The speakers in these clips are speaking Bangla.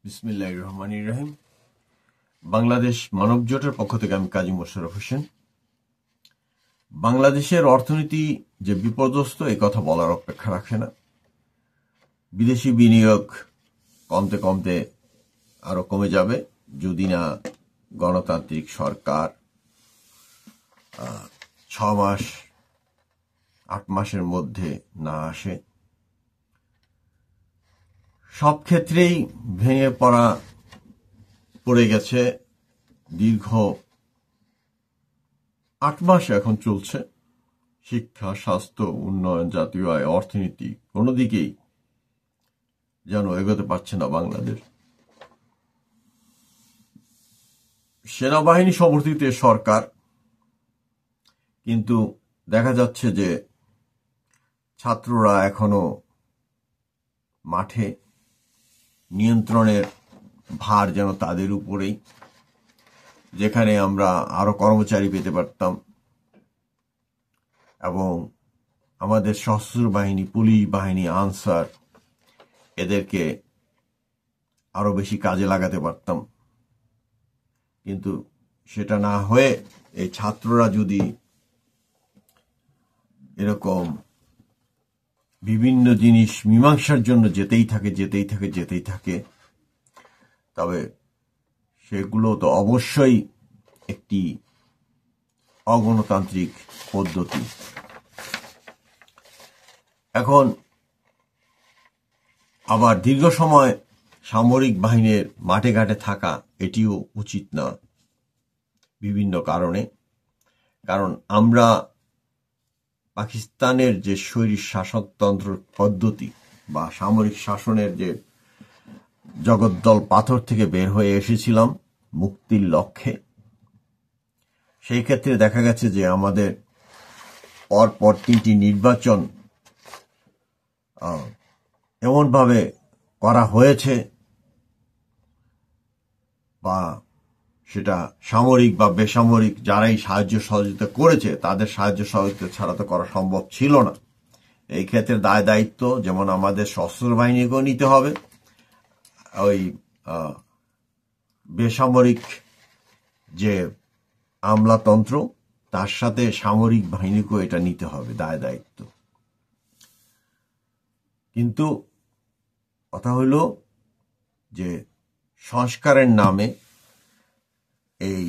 বিসমিল্লাহির রহমানির রহিম। বাংলাদেশ মানব জোটের পক্ষ থেকে আমি কাজী মোশাররফ হোসেন। বাংলাদেশের অর্থনীতি যে বিপর্যস্ত এই কথা বলার অপেক্ষা রাখে না। বিদেশি বিনিয়োগ কমতে কমতে আরো কমে যাবে যদি না গণতান্ত্রিক সরকার 6 মাস 8 মাসের মধ্যে না আসে। সব ক্ষেত্রেই ভেঙে পড়ে গেছে। দীর্ঘ 8 মাস এখন চলছে। শিক্ষা, স্বাস্থ্য, উন্নয়ন, জাতীয় আয়, অর্থনীতি কোনো দিকেই যেন এগোতে পারছে না বাংলাদেশ। সেনাবাহিনী সমর্থিত সরকার, কিন্তু দেখা যাচ্ছে যে ছাত্ররা এখনো মাঠে, নিয়ন্ত্রণের ভার যেন তাদের উপরেই। যেখানে আমরা আরো কর্মচারী পেতে পারতাম এবং আমাদের সশস্ত্র বাহিনী, পুলিশ বাহিনী, আনসার এদেরকে আরো বেশি কাজে লাগাতে পারতাম, কিন্তু সেটা না হয়ে এই ছাত্ররা যদি এরকম বিভিন্ন জিনিস মীমাংসার জন্য যেতেই থাকে, তবে সেগুলো তো অবশ্যই একটি অগণতান্ত্রিক পদ্ধতি। এখন আবার দীর্ঘ সময় সামরিক বাহিনীর মাঠে ঘাটে থাকা এটিও উচিত না বিভিন্ন কারণে। কারণ আমরা পাকিস্তানের যে স্বৈরী শাসকতন্ত্র পদ্ধতি বা সামরিক শাসনের যে জগদ্দল পাথর থেকে বের হয়ে এসেছিলাম মুক্তির লক্ষ্যে, সেই ক্ষেত্রে দেখা গেছে যে আমাদের পরপর 3টি নির্বাচন এমনভাবে করা হয়েছে, বা সেটা সামরিক বা বেসামরিক যারাই সাহায্য সহযোগিতা করেছে তাদের সাহায্য সহযোগিতা ছাড়া তো করা সম্ভব ছিল না। এই ক্ষেত্রে দায় দায়িত্ব যেমন আমাদের সশস্ত্র বাহিনীকেও নিতে হবে, ওই বেসামরিক যে আমলাতন্ত্র তার সাথে সামরিক বাহিনীকেও এটা নিতে হবে দায় দায়িত্ব। কিন্তু কথা হইল যে সংস্কারের নামে এই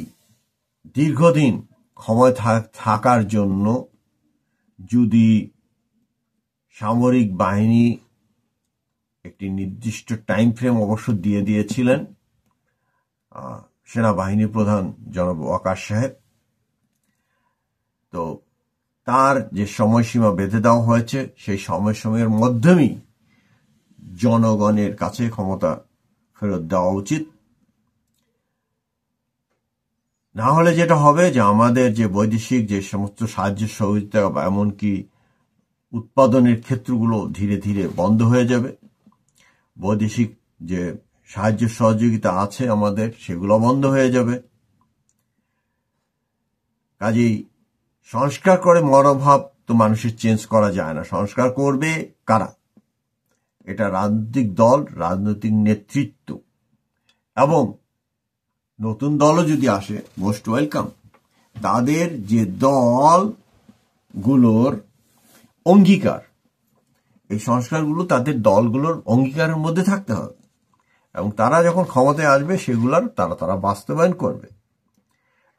দীর্ঘদিন ক্ষমতায় থাকার জন্য যদি সামরিক বাহিনী একটি নির্দিষ্ট টাইম ফ্রেম অবশ্য দিয়েছিলেন সেনাবাহিনী প্রধান জনাব ওয়াকার সাহেব, তো তার যে সময়সীমা বেঁধে দেওয়া হয়েছে সেই সময়সীমার মাধ্যমেই জনগণের কাছে ক্ষমতা ফেরত দেওয়া উচিত। না হলে যেটা হবে যে আমাদের যে বৈদেশিক যে সমস্ত সাহায্য সহযোগিতা বা এমনকি উৎপাদনের ক্ষেত্রগুলো ধীরে ধীরে বন্ধ হয়ে যাবে। বৈদেশিক যে সাহায্য সহযোগিতা আছে আমাদের সেগুলো বন্ধ হয়ে যাবে। কাজেই সংস্কার করে মনোভাব তো মানুষের চেঞ্জ করা যায় না। সংস্কার করবে কারা? এটা রাজনৈতিক দল, রাজনৈতিক নেতৃত্ব, এবং নতুন দলও যদি আসে মোস্ট ওয়েলকাম। তাদের যে দলগুলোর অঙ্গীকার, এই সংস্কারগুলো তাদের দলগুলোর অঙ্গীকারের মধ্যে থাকতে হবে এবং তারা যখন ক্ষমতায় আসবে সেগুলোর তারা বাস্তবায়ন করবে।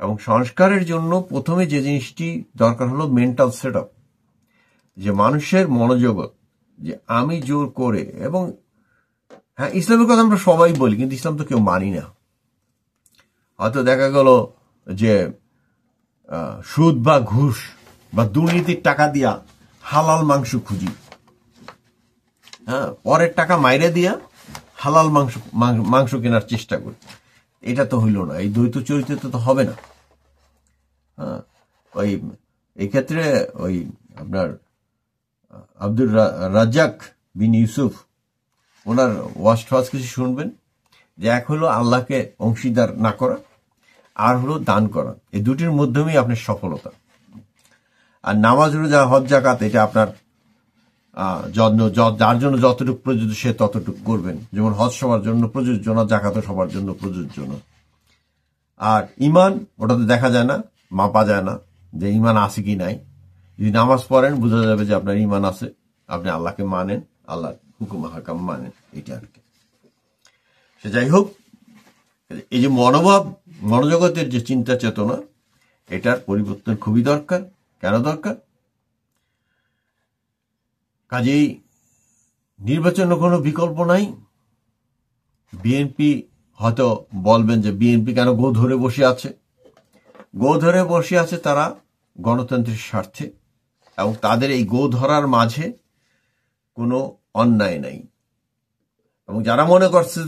এবং সংস্কারের জন্য প্রথমে যে জিনিসটি দরকার হলো মেন্টাল সেটআপ, যে মানুষের মনোযোগ, যে আমি জোর করে, এবং হ্যাঁ ইসলামের কথা আমরা সবাই বলি কিন্তু ইসলাম তো কেউ মানি না। হয়তো দেখা গেল যে সুদ বা ঘুষ বা দুর্নীতির টাকা দিয়া হালাল মাংস খুঁজি, হ্যাঁ পরের টাকা মাইরে দিয়া হালাল মাংস কেনার চেষ্টা করি। এটা তো হইল না, এই দ্বৈত চরিত্র তো হবে না। হ্যাঁ এই ক্ষেত্রে আপনার আব্দুর রাজ্জাক বিন ইউসুফ ওনার ওয়াজ কিছু শুনবেন, যে এক হলো আল্লাহকে অংশীদার না করা, আর হলো দান করা। এই দুটির মাধ্যমেই আপনার সফলতা। আর নামাজ, রোজা, হজ, যাকাত এটা আপনার যার জন্য যতটুকু প্রযোজ্য সে ততটুকু করবেন। যেমন হজ সবার জন্য প্রযোজ্য না, জাকাত সবার জন্য প্রযোজ্য না। আর ইমান, ওটা তো দেখা যায় না, মাপা যায় না যে ইমান আছে কি নাই। যদি নামাজ পড়েন বোঝা যাবে যে আপনার ইমান আছে, আপনি আল্লাহকে মানেন, আল্লাহর হুকুম হাকাম মানেন, এটা আর কি। সে যাই হোক, এই যে মনোভাব, মনোজগতের যে চিন্তা চেতনা, এটার পরিবর্তন খুবই দরকার। কেন দরকার? কাজেই নির্বাচনের কোনো বিকল্প নাই। বিএনপি হয়তো বলবেন যে বিএনপি কেন গো ধরে বসে আছে। গো ধরে বসে আছে তারা গণতন্ত্রের স্বার্থে, এবং তাদের এই গো ধরার মাঝে কোনো অন্যায় নাই। এবং যারা মনে করছে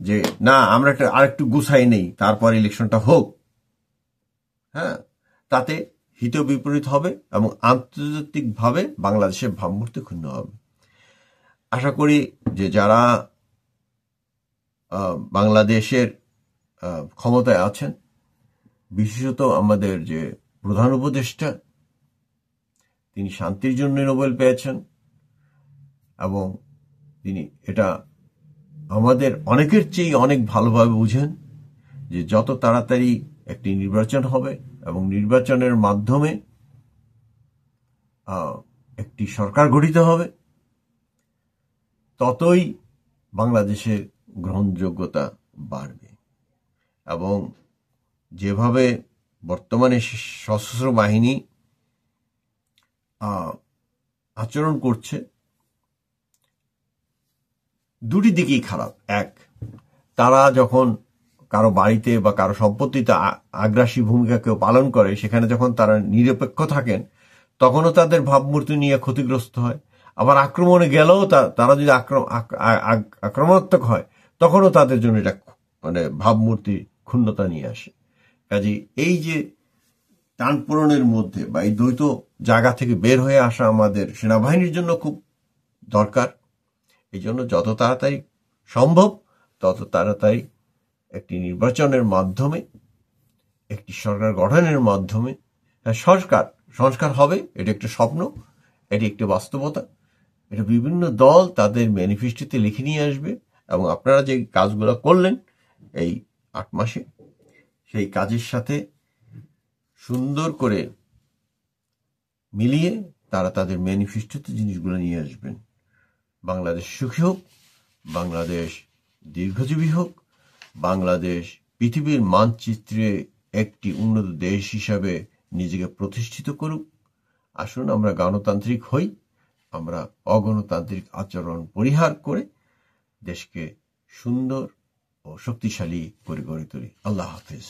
যে না আমরা আরেকটু গুছাই নেই তারপর ইলেকশনটা হোক, হ্যাঁ, তাতে হিত বিপরীত হবে এবং আন্তর্জাতিকভাবে বাংলাদেশের ভাবমূর্তি ক্ষুণ্ণ হবে। আশা করি যে যারা বাংলাদেশের ক্ষমতায় আছেন, বিশেষত আমাদের যে প্রধান উপদেষ্টা, তিনি শান্তির জন্য নোবেল পেয়েছেন এবং তিনি এটা আমাদের অনেকের চেয়ে অনেক ভালোভাবে বুঝেন যে যত তাড়াতাড়ি একটি নির্বাচন হবে এবং নির্বাচনের মাধ্যমে একটি সরকার গঠিত হবে, ততই বাংলাদেশের গ্রহণযোগ্যতা বাড়বে। এবং যেভাবে বর্তমানে সশস্ত্র বাহিনী আচরণ করছে, দুটি দিকেই খারাপ। এক, তারা যখন কারো বাড়িতে বা কারো সম্পত্তিতে আগ্রাসী ভূমিকা কেউ পালন করে, সেখানে যখন তারা নিরপেক্ষ থাকেন তখনও তাদের ভাবমূর্তি নিয়ে ক্ষতিগ্রস্ত হয়। আবার আক্রমণে গেলেও তারা যদি আক্রমণাত্মক হয় তখনও তাদের জন্য এটা মানে ভাবমূর্তি ক্ষুণ্ণতা নিয়ে আসে। কাজে এই যে টানপূরণের মধ্যে বা এই দ্বৈত জায়গা থেকে বের হয়ে আসা আমাদের সেনাবাহিনীর জন্য খুব দরকার। এই জন্য যত তাড়াতাড়ি সম্ভব তত তাড়াতাড়ি একটি নির্বাচনের মাধ্যমে, একটি সরকার গঠনের মাধ্যমে সংস্কার হবে। এটা একটা স্বপ্ন, এটি একটি বাস্তবতা। এটা বিভিন্ন দল তাদের ম্যানিফেস্টোতে লিখে নিয়ে আসবে এবং আপনারা যে কাজগুলো করলেন এই 8 মাসে, সেই কাজের সাথে সুন্দর করে মিলিয়ে তারা তাদের ম্যানিফেস্টোতে জিনিসগুলো নিয়ে আসবেন। বাংলাদেশ সুখী হোক, বাংলাদেশ দীর্ঘজীবী হোক, বাংলাদেশ পৃথিবীর মানচিত্রে একটি উন্নত দেশ হিসাবে নিজেকে প্রতিষ্ঠিত করুক। আসুন আমরা গণতান্ত্রিক হই, আমরা অগণতান্ত্রিক আচরণ পরিহার করে দেশকে সুন্দর ও শক্তিশালী করে গড়ে তুলি। আল্লাহ হাফেজ।